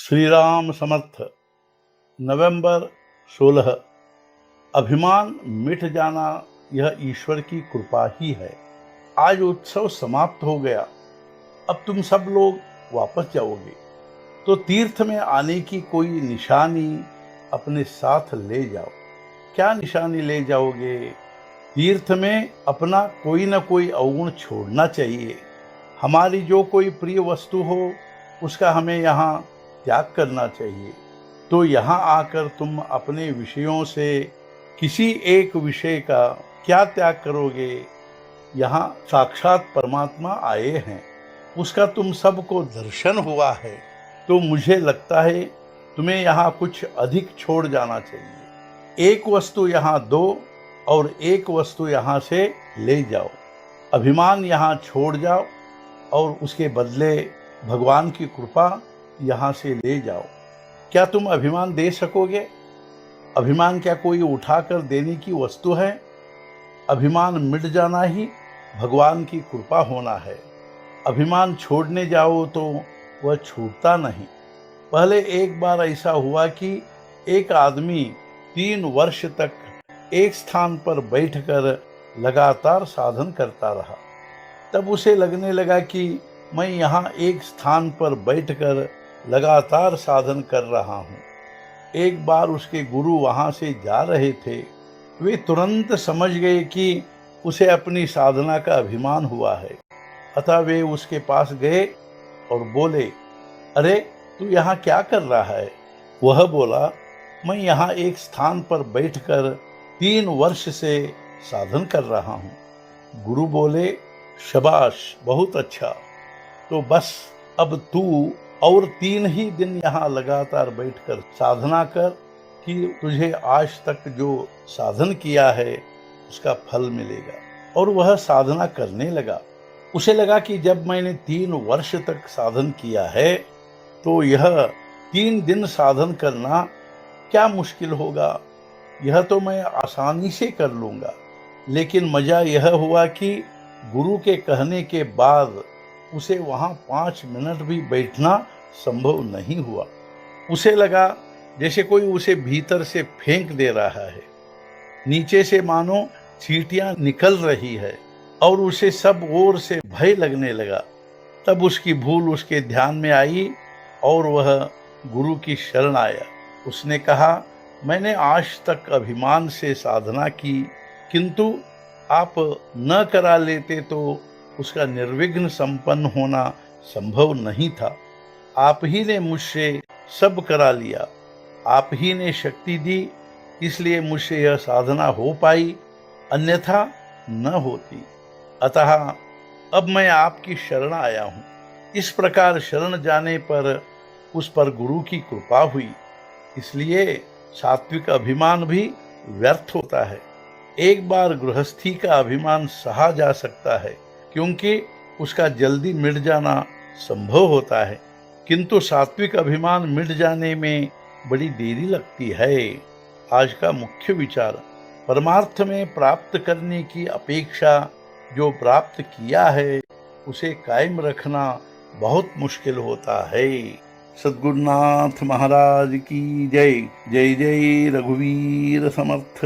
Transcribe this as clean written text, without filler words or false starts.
श्री राम समर्थ। नवंबर 16। अभिमान मिट जाना यह ईश्वर की कृपा ही है। आज उत्सव समाप्त हो गया। अब तुम सब लोग वापस जाओगे तो तीर्थ में आने की कोई निशानी अपने साथ ले जाओ। क्या निशानी ले जाओगे? तीर्थ में अपना कोई न कोई अवगुण छोड़ना चाहिए। हमारी जो कोई प्रिय वस्तु हो उसका हमें यहाँ त्याग करना चाहिए। तो यहाँ आकर तुम अपने विषयों से किसी एक विषय का क्या त्याग करोगे? यहाँ साक्षात परमात्मा आए हैं, उसका तुम सबको दर्शन हुआ है, तो मुझे लगता है तुम्हें यहाँ कुछ अधिक छोड़ जाना चाहिए। एक वस्तु यहाँ दो और एक वस्तु यहाँ से ले जाओ। अभिमान यहाँ छोड़ जाओ और उसके बदले भगवान की कृपा यहाँ से ले जाओ। क्या तुम अभिमान दे सकोगे? अभिमान क्या कोई उठाकर देने की वस्तु है? अभिमान मिट जाना ही भगवान की कृपा होना है। अभिमान छोड़ने जाओ तो वह छूटता नहीं। पहले एक बार ऐसा हुआ कि एक आदमी 3 वर्ष तक एक स्थान पर बैठकर लगातार साधन करता रहा। तब उसे लगने लगा कि मैं यहाँ एक स्थान पर बैठकर लगातार साधन कर रहा हूँ। एक बार उसके गुरु वहाँ से जा रहे थे। वे तुरंत समझ गए कि उसे अपनी साधना का अभिमान हुआ है। अतः वे उसके पास गए और बोले, अरे तू यहाँ क्या कर रहा है? वह बोला, मैं यहाँ एक स्थान पर बैठकर 3 वर्ष से साधन कर रहा हूँ। गुरु बोले, शाबाश, बहुत अच्छा। तो बस अब तू और 3 ही दिन यहाँ लगातार बैठकर साधना कर कि तुझे आज तक जो साधन किया है उसका फल मिलेगा। और वह साधना करने लगा। उसे लगा कि जब मैंने 3 वर्ष तक साधन किया है तो यह 3 दिन साधन करना क्या मुश्किल होगा, यह तो मैं आसानी से कर लूँगा। लेकिन मज़ा यह हुआ कि गुरु के कहने के बाद उसे वहाँ 5 मिनट भी बैठना संभव नहीं हुआ। उसे लगा जैसे कोई उसे भीतर से फेंक दे रहा है। नीचे से मानो चींटियां निकल रही है और उसे सब ओर से भय लगने लगा। तब उसकी भूल उसके ध्यान में आई और वह गुरु की शरण आया। उसने कहा, मैंने आज तक अभिमान से साधना की, किंतु आप न करा लेते तो उसका निर्विघ्न संपन्न होना संभव नहीं था। आप ही ने मुझसे सब करा लिया, आप ही ने शक्ति दी, इसलिए मुझसे यह साधना हो पाई, अन्यथा न होती। अतः अब मैं आपकी शरण आया हूँ। इस प्रकार शरण जाने पर उस पर गुरु की कृपा हुई। इसलिए सात्विक अभिमान भी व्यर्थ होता है। एक बार गृहस्थी का अभिमान सहा जा सकता है, क्योंकि उसका जल्दी मिट जाना संभव होता है, किंतु सात्विक अभिमान मिट जाने में बड़ी देरी लगती है। आज का मुख्य विचार, परमार्थ में प्राप्त करने की अपेक्षा जो प्राप्त किया है उसे कायम रखना बहुत मुश्किल होता है। सद्गुरुनाथ महाराज की जय। जय जय रघुवीर समर्थ।